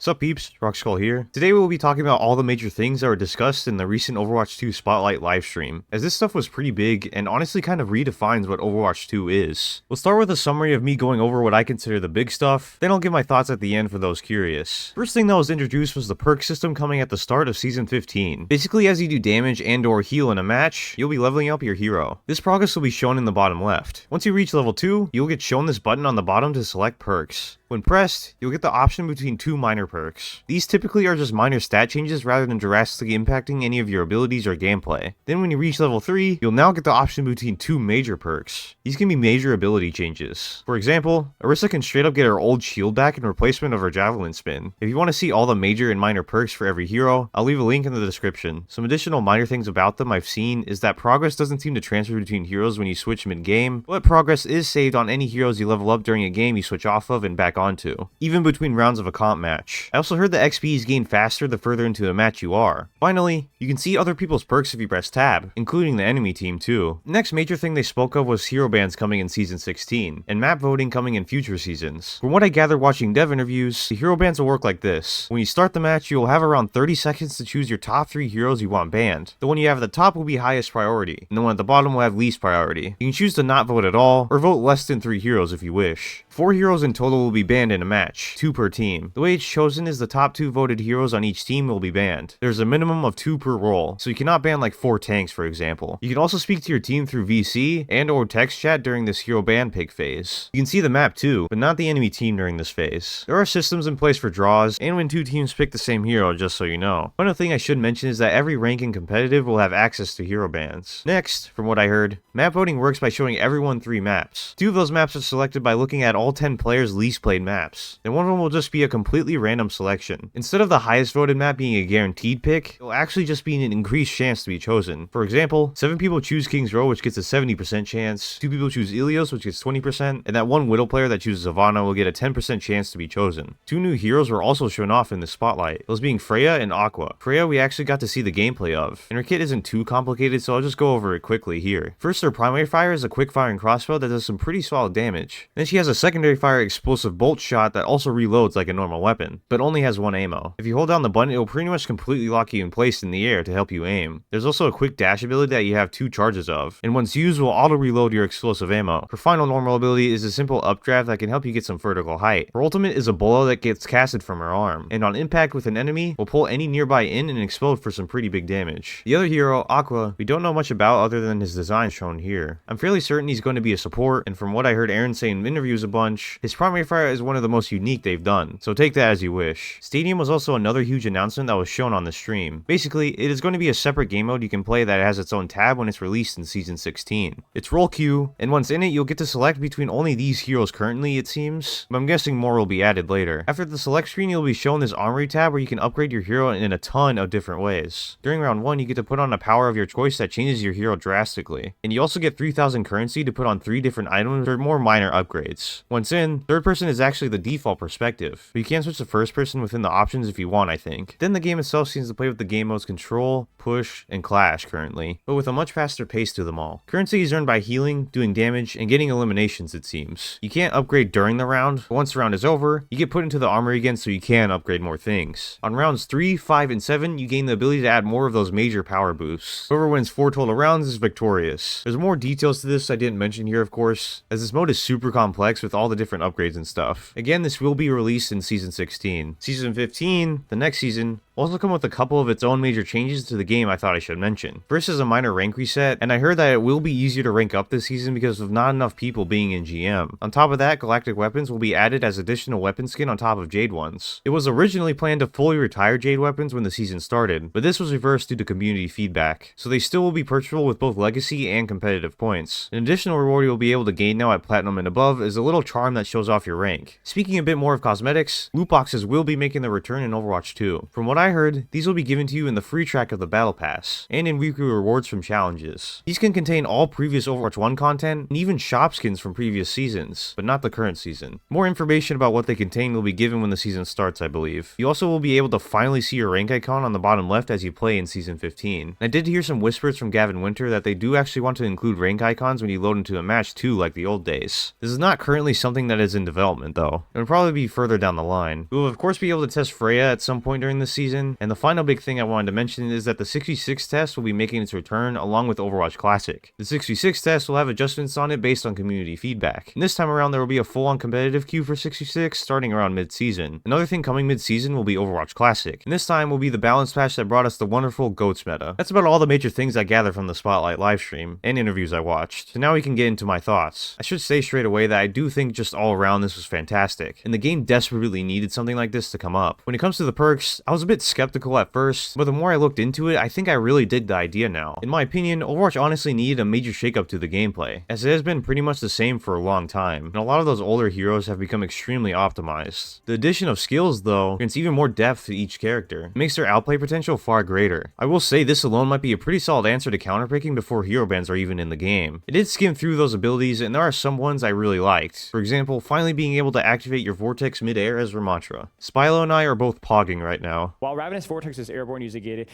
Sup peeps, Rockskull here. Today we will be talking about all the major things that were discussed in the recent Overwatch 2 Spotlight livestream, as this stuff was pretty big and honestly kind of redefines what Overwatch 2 is. We'll start with a summary of me going over what I consider the big stuff, then I'll give my thoughts at the end for those curious. First thing that was introduced was the perk system coming at the start of Season 15. Basically, as you do damage and or heal in a match, you'll be leveling up your hero. This progress will be shown in the bottom left. Once you reach level 2, you'll get shown this button on the bottom to select perks. When pressed, you'll get the option between two minor perks. These typically are just minor stat changes rather than drastically impacting any of your abilities or gameplay. Then when you reach level 3, you'll now get the option between two major perks. These can be major ability changes. For example, Orisa can straight up get her old shield back in replacement of her javelin spin. If you want to see all the major and minor perks for every hero, I'll leave a link in the description. Some additional minor things about them I've seen is that progress doesn't seem to transfer between heroes when you switch mid-game, but progress is saved on any heroes you level up during a game you switch off of and back onto, even between rounds of a comp match. I also heard that XP is gained faster the further into a match you are. Finally, you can see other people's perks if you press tab, including the enemy team too. The next major thing they spoke of was hero bans coming in Season 16, and map voting coming in future seasons. From what I gathered watching dev interviews, the hero bans will work like this. When you start the match, you will have around 30 seconds to choose your top 3 heroes you want banned. The one you have at the top will be highest priority, and the one at the bottom will have least priority. You can choose to not vote at all, or vote less than 3 heroes if you wish. 4 heroes in total will be banned in a match, 2 per team. The way it's chosen is the top 2 voted heroes on each team will be banned. There's a minimum of 2 per role, so you cannot ban like 4 tanks for example. You can also speak to your team through VC and or text chat during this hero ban pick phase. You can see the map too, but not the enemy team during this phase. There are systems in place for draws, and when 2 teams pick the same hero, just so you know. One other thing I should mention is that every rank in competitive will have access to hero bans. Next, from what I heard, map voting works by showing everyone 3 maps. 2 of those maps are selected by looking at all 10 players' least played maps, and one of them will just be a completely random selection. Instead of the highest voted map being a guaranteed pick, it will actually just be an increased chance to be chosen. For example, 7 people choose King's Row, which gets a 70% chance, 2 people choose Ilios, which gets 20%, and that one Widow player that chooses Ivana will get a 10% chance to be chosen. 2 new heroes were also shown off in the spotlight, those being Freya and Aqua. Freya we actually got to see the gameplay of, and her kit isn't too complicated, so I'll just go over it quickly here. First, her primary fire is a quick firing crossbow that does some pretty solid damage. Then she has a secondary fire explosive bolt shot that also reloads like a normal weapon, but only has 1 ammo. If you hold down the button, it will pretty much completely lock you in place in the air to help you aim. There's also a quick dash ability that you have 2 charges of, and once used will auto reload your explosive ammo. Her final normal ability is a simple updraft that can help you get some vertical height. Her ultimate is a bolo that gets casted from her arm, and on impact with an enemy, will pull any nearby in and explode for some pretty big damage. The other hero, Aqua, we don't know much about other than his design shown here. I'm fairly certain he's going to be a support, and from what I heard Aaron say in interviews a bunch, his primary fire is one of the most unique they've done, so take that as you wish. Stadium was also another huge announcement that was shown on the stream. Basically, it is going to be a separate game mode you can play that has its own tab when it's released in Season 16. It's role queue, and once in it, you'll get to select between only these heroes currently, it seems, but I'm guessing more will be added later. After the select screen, you'll be shown this armory tab where you can upgrade your hero in a ton of different ways. During round 1, you get to put on a power of your choice that changes your hero drastically, and you also get 3,000 currency to put on 3 different items for more minor upgrades. Once in, third person is actually the default perspective, but you can switch to first person within the options if you want, I think. Then the game itself seems to play with the game modes Control, Push, and Clash currently, but with a much faster pace to them all. Currency is earned by healing, doing damage, and getting eliminations it seems. You can't upgrade during the round, but once the round is over, you get put into the armory again so you can upgrade more things. On rounds 3, 5, and 7, you gain the ability to add more of those major power boosts. Whoever wins 4 total rounds is victorious. There's more details to this I didn't mention here of course, as this mode is super complex with all the different upgrades and stuff. Again, this will be released in Season 16. Season 15, the next season, will also come with a couple of its own major changes to the game I thought I should mention. First is a minor rank reset, and I heard that it will be easier to rank up this season because of not enough people being in GM. On top of that, galactic weapons will be added as additional weapon skin on top of Jade ones. It was originally planned to fully retire Jade weapons when the season started, but this was reversed due to community feedback, so they still will be purchasable with both legacy and competitive points. An additional reward you'll be able to gain now at platinum and above is a little charm that shows off your rank. Speaking a bit more of cosmetics, loot boxes will be making their return in Overwatch 2. From what I heard, these will be given to you in the free track of the battle pass, and in weekly rewards from challenges. These can contain all previous Overwatch 1 content, and even shop skins from previous seasons, but not the current season. More information about what they contain will be given when the season starts, I believe. You also will be able to finally see your rank icon on the bottom left as you play in Season 15. I did hear some whispers from Gavin Winter that they do actually want to include rank icons when you load into a match too, like the old days. This is not currently something that is in development though. It will probably be further down the line. We will of course be able to test Freya at some point during this season, and the final big thing I wanted to mention is that the 66 test will be making its return along with Overwatch Classic. The 66 test will have adjustments on it based on community feedback, and this time around there will be a full-on competitive queue for 66 starting around mid-season. Another thing coming mid-season will be Overwatch Classic, and this time will be the balance patch that brought us the wonderful GOATS meta. That's about all the major things I gathered from the Spotlight livestream and interviews I watched, so now we can get into my thoughts. I should say straight away that I do think just all around this was fantastic, and the game desperately needed something like this to come up. When it comes to the perks, I was a bit skeptical at first, but the more I looked into it, I think I really dig the idea now. In my opinion, Overwatch honestly needed a major shakeup to the gameplay, as it has been pretty much the same for a long time, and a lot of those older heroes have become extremely optimized. The addition of skills, though, grants even more depth to each character. It makes their outplay potential far greater. I will say this alone might be a pretty solid answer to counterpicking before hero bans are even in the game. I did skim through those abilities, and there are some ones I really liked. For example, finally being able to activate your Vortex mid-air as Ramattra. Spylo and I are both pogging right now. While Ravenous Vortex is airborne using gated.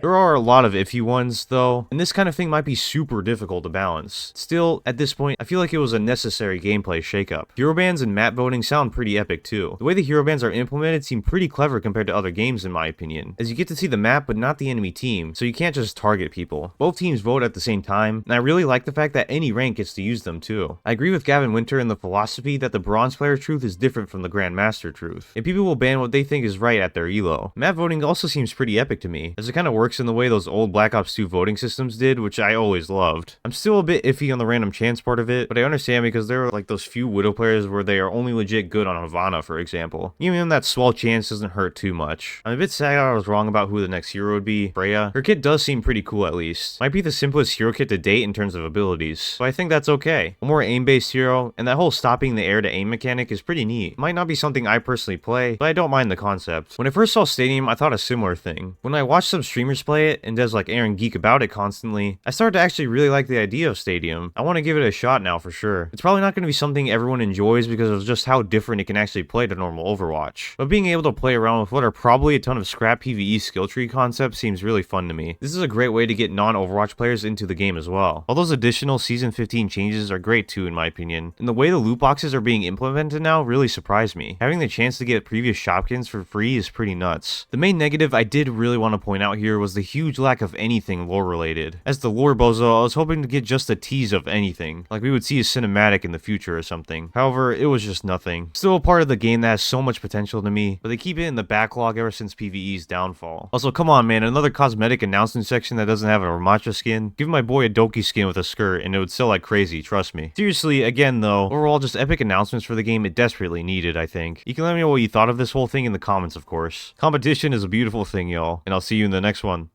There are a lot of iffy ones, though, and this kind of thing might be super difficult to balance. Still, at this point, I feel like it was a necessary gameplay shakeup. Hero bans and map voting sound pretty epic too. The way the hero bans are implemented seem pretty clever compared to other games in my opinion, as you get to see the map but not the enemy team, so you can't just target people. Both teams vote at the same time, and I really like the fact that any rank gets to use them too. I agree with Gavin Winter in the philosophy that the bronze player truth is different from the Grandmaster truth, and people will ban what they think is right at their elo. Map voting also seems pretty epic to me, as it kind of works in the way those old Black Ops 2 voting systems did, which I always loved. I'm still a bit iffy on the random chance part of it, but I understand because there are like those few Widow players where they are only legit good on Havana, for example. Even that small chance doesn't hurt too much. I'm a bit sad I was wrong about who the next hero would be, Freya. Her kit does seem pretty cool at least. Might be the simplest hero kit to date in terms of abilities, so I think that's okay. A more aim-based hero, and that whole stopping the air to aim mechanic is pretty neat. It might not be something I personally play, but I don't mind the concept. When I first saw Stadium, I thought a similar thing. When I watched some streamers play it, and devs like Aaron geek about it constantly, I started to actually really like the idea of Stadium. I want to give it a shot now for sure. It's probably not going to be something everyone enjoys because of just how different it can actually play to normal Overwatch, but being able to play around with what are probably a ton of scrap PvE skill tree concepts seems really fun to me. This is a great way to get non-Overwatch players into the game as well. All those additional Season 15 changes are great too in my opinion, and the way the loot boxes are being implemented now really surprised me. Having the chance to get previous shopkins for free is pretty nuts. The main negative I did really want to point out here was the huge lack of anything lore related. As the lore bozo, I was hoping to get just a tease of anything, like we would see a cinematic in the future or something. However, it was just nothing. Still a part of the game that has so much potential to me, but they keep it in the backlog ever since PvE's downfall. Also, come on man, another cosmetic announcement section that doesn't have a Ramattra skin? Give my boy a Doki skin with a skirt and it would sell like crazy, trust me. Seriously, again though, overall just epic announcements for the game it desperately needed, I think. You can let me know what you thought of this whole thing in the comments, of course. Competition is a beautiful thing, y'all, and I'll see you in the next one.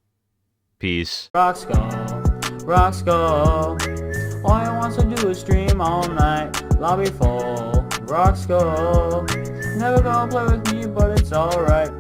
Peace. Rock skull. All he wants to do is stream all night. Lobby full, rock skull. Never gonna play with me, but it's alright.